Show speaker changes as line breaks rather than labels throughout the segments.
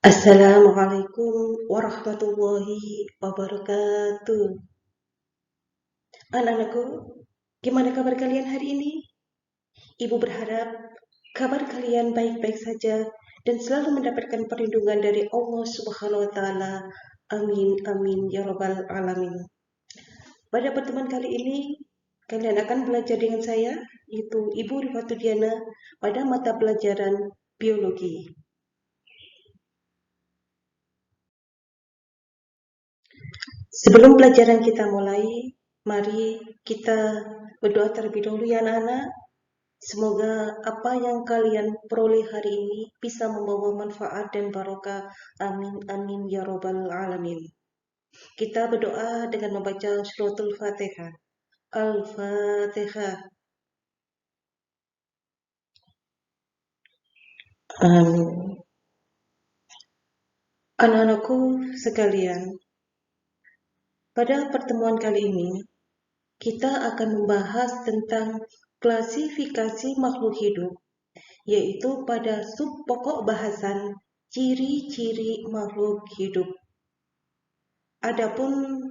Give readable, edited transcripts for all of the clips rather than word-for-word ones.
Assalamualaikum warahmatullahi wabarakatuh. Anak-anakku, gimana kabar kalian hari ini? Ibu berharap kabar kalian baik-baik saja dan selalu mendapatkan perlindungan dari Allah Subhanahu wa taala. Amin amin ya rabbal alamin. Pada pertemuan kali ini, kalian akan belajar dengan saya, yaitu Ibu Rifatudiana pada mata pelajaran biologi. Sebelum pelajaran kita mulai, mari kita berdoa terlebih dahulu ya anak-anak. Semoga apa yang kalian peroleh hari ini bisa membawa manfaat dan barokah. Amin amin ya robbal alamin. Kita berdoa dengan membaca suratul Fatihah. Al-Fatihah. Amin. Anak-anakku sekalian, pada pertemuan kali ini kita akan membahas tentang klasifikasi makhluk hidup, yaitu pada sub pokok bahasan ciri-ciri makhluk hidup. Adapun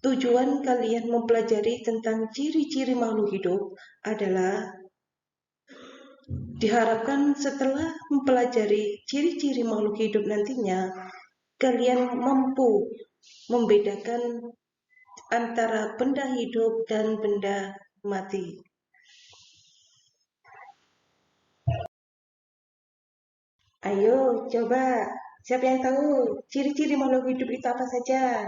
tujuan kalian mempelajari tentang ciri-ciri makhluk hidup adalah diharapkan setelah mempelajari ciri-ciri makhluk hidup nantinya, kalian mampu membedakan antara benda hidup dan benda mati. Ayo, coba. Siapa yang tahu ciri-ciri makhluk hidup itu apa saja?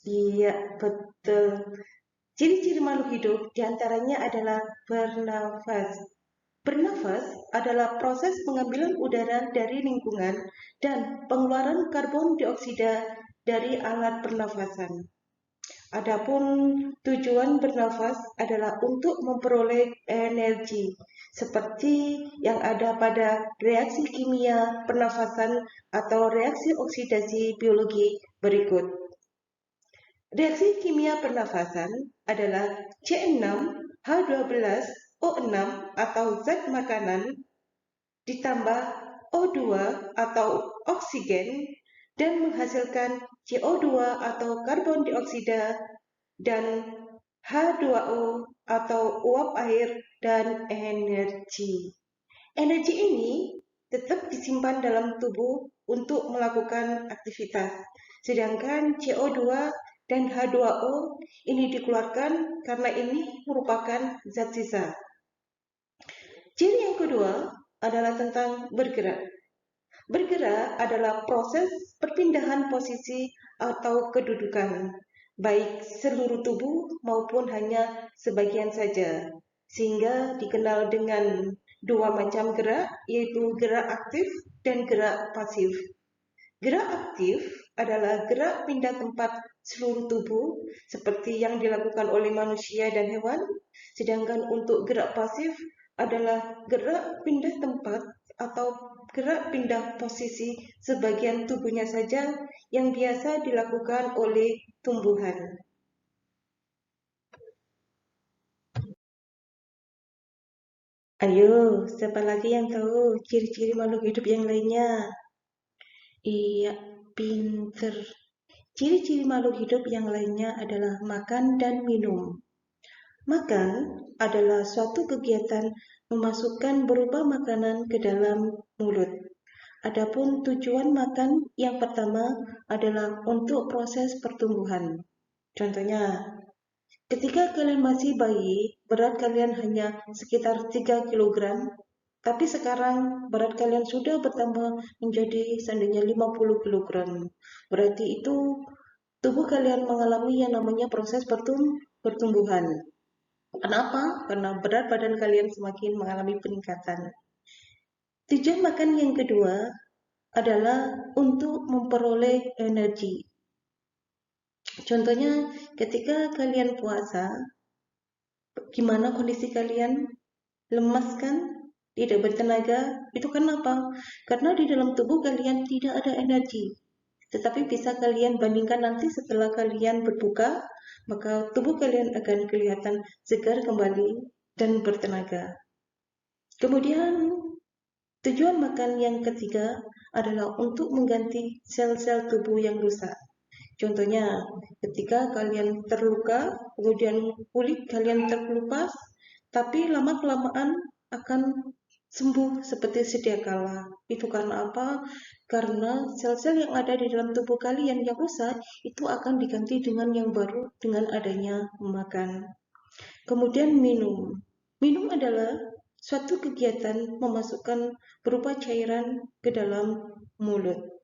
Iya, betul. Ciri-ciri makhluk hidup diantaranya adalah bernafas. Bernafas adalah proses pengambilan udara dari lingkungan dan pengeluaran karbon dioksida dari alat pernafasan. Adapun tujuan bernafas adalah untuk memperoleh energi, seperti yang ada pada reaksi kimia pernafasan atau reaksi oksidasi biologi berikut. Reaksi kimia pernafasan adalah C6H12O6 atau zat makanan ditambah O2 atau oksigen dan menghasilkan CO2 atau karbon dioksida dan H2O atau uap air dan energi. Energi ini tetap disimpan dalam tubuh untuk melakukan aktivitas, sedangkan CO2 dan H2O ini dikeluarkan karena ini merupakan zat sisa. Ciri yang kedua adalah tentang bergerak. Bergerak adalah proses perpindahan posisi atau kedudukan, baik seluruh tubuh maupun hanya sebagian saja, sehingga dikenal dengan dua macam gerak, yaitu gerak aktif dan gerak pasif. Gerak aktif adalah gerak pindah tempat seluruh tubuh seperti yang dilakukan oleh manusia dan hewan, sedangkan untuk gerak pasif adalah gerak pindah tempat atau gerak pindah posisi sebagian tubuhnya saja yang biasa dilakukan oleh tumbuhan. Ayo, siapa lagi yang tahu ciri-ciri makhluk hidup yang lainnya? Iya, pinter. Ciri-ciri makhluk hidup yang lainnya adalah makan dan minum. Makan adalah suatu kegiatan memasukkan berupa makanan ke dalam mulut. Adapun tujuan makan yang pertama adalah untuk proses pertumbuhan. Contohnya, ketika kalian masih bayi, berat kalian hanya sekitar 3 kg, tapi sekarang berat kalian sudah bertambah menjadi seandainya 50 kg. Berarti itu tubuh kalian mengalami yang namanya proses pertumbuhan. Kenapa? Karena berat badan kalian semakin mengalami peningkatan. Tujuan makan yang kedua adalah untuk memperoleh energi. Contohnya, ketika kalian puasa, gimana kondisi kalian? Lemas kan? Tidak bertenaga? Itu kenapa? Karena di dalam tubuh kalian tidak ada energi. Tetapi bisa kalian bandingkan nanti setelah kalian berbuka, maka tubuh kalian akan kelihatan segar kembali dan bertenaga. Kemudian tujuan makan yang ketiga adalah untuk mengganti sel-sel tubuh yang rusak. Contohnya, ketika kalian terluka, kemudian kulit kalian terkelupas, tapi lama-kelamaan akan sembuh seperti sedia kala. Itu karena apa? Karena sel-sel yang ada di dalam tubuh kalian yang rusak itu akan diganti dengan yang baru dengan adanya makan. Kemudian minum. Minum adalah suatu kegiatan memasukkan berupa cairan ke dalam mulut.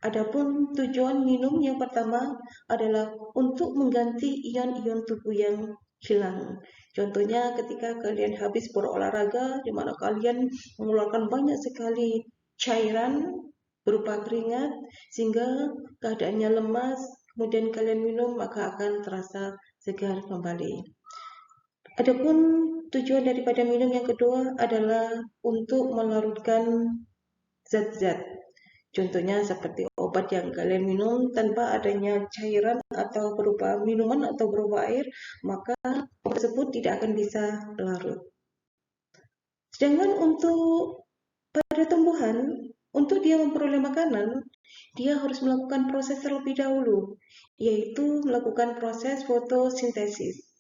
Adapun tujuan minum yang pertama adalah untuk mengganti ion-ion tubuh yang hilang. Contohnya ketika kalian habis berolahraga, di mana kalian mengeluarkan banyak sekali cairan berupa keringat, sehingga keadaannya lemas, kemudian kalian minum, maka akan terasa segar kembali. Adapun tujuan daripada minum yang kedua adalah untuk melarutkan zat-zat. Contohnya seperti obat yang kalian minum tanpa adanya cairan atau berupa minuman atau berupa air, maka obat tersebut tidak akan bisa larut. Sedangkan untuk pada tumbuhan, untuk dia memperoleh makanan, dia harus melakukan proses terlebih dahulu, yaitu melakukan proses fotosintesis.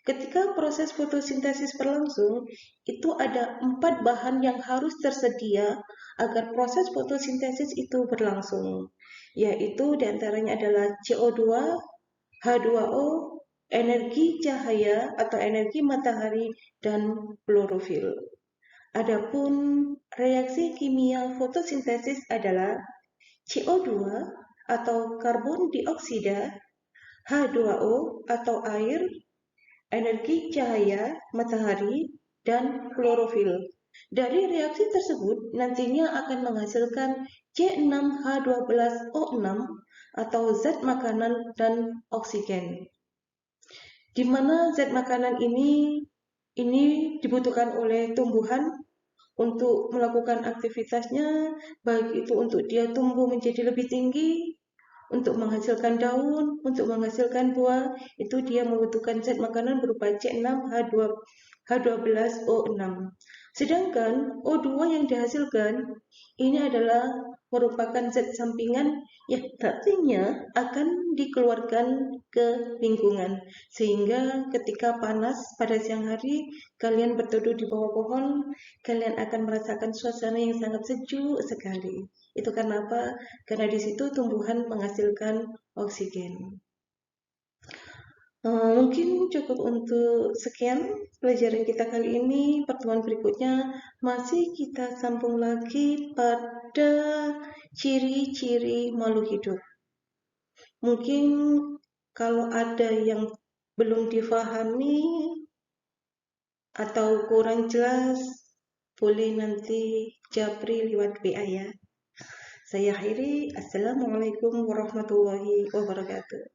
Ketika proses fotosintesis berlangsung, itu ada 4 bahan yang harus tersedia agar proses fotosintesis itu berlangsung, yaitu diantaranya adalah CO2, H2O, energi cahaya atau energi matahari, dan klorofil. Adapun reaksi kimia fotosintesis adalah CO2 atau karbon dioksida, H2O atau air, energi cahaya matahari, dan klorofil. Dari reaksi tersebut nantinya akan menghasilkan C6H12O6 atau zat makanan dan oksigen. Di mana zat makanan ini dibutuhkan oleh tumbuhan untuk melakukan aktivitasnya, baik itu untuk dia tumbuh menjadi lebih tinggi, untuk menghasilkan daun, untuk menghasilkan buah, itu dia membutuhkan zat makanan berupa C6H12O6. Sedangkan O2 yang dihasilkan ini adalah merupakan zat sampingan yang nantinya akan dikeluarkan ke lingkungan. Sehingga ketika panas pada siang hari, kalian berteduh di bawah pohon, kalian akan merasakan suasana yang sangat sejuk sekali. Itu karena apa? Karena di situ tumbuhan menghasilkan oksigen. Mungkin cukup untuk sekian pelajaran kita kali ini. Pertemuan berikutnya masih kita sambung lagi pada ciri-ciri makhluk hidup. Mungkin kalau ada yang belum difahami atau kurang jelas, boleh nanti japri lewat WA ya. Saya akhiri. Assalamualaikum warahmatullahi wabarakatuh.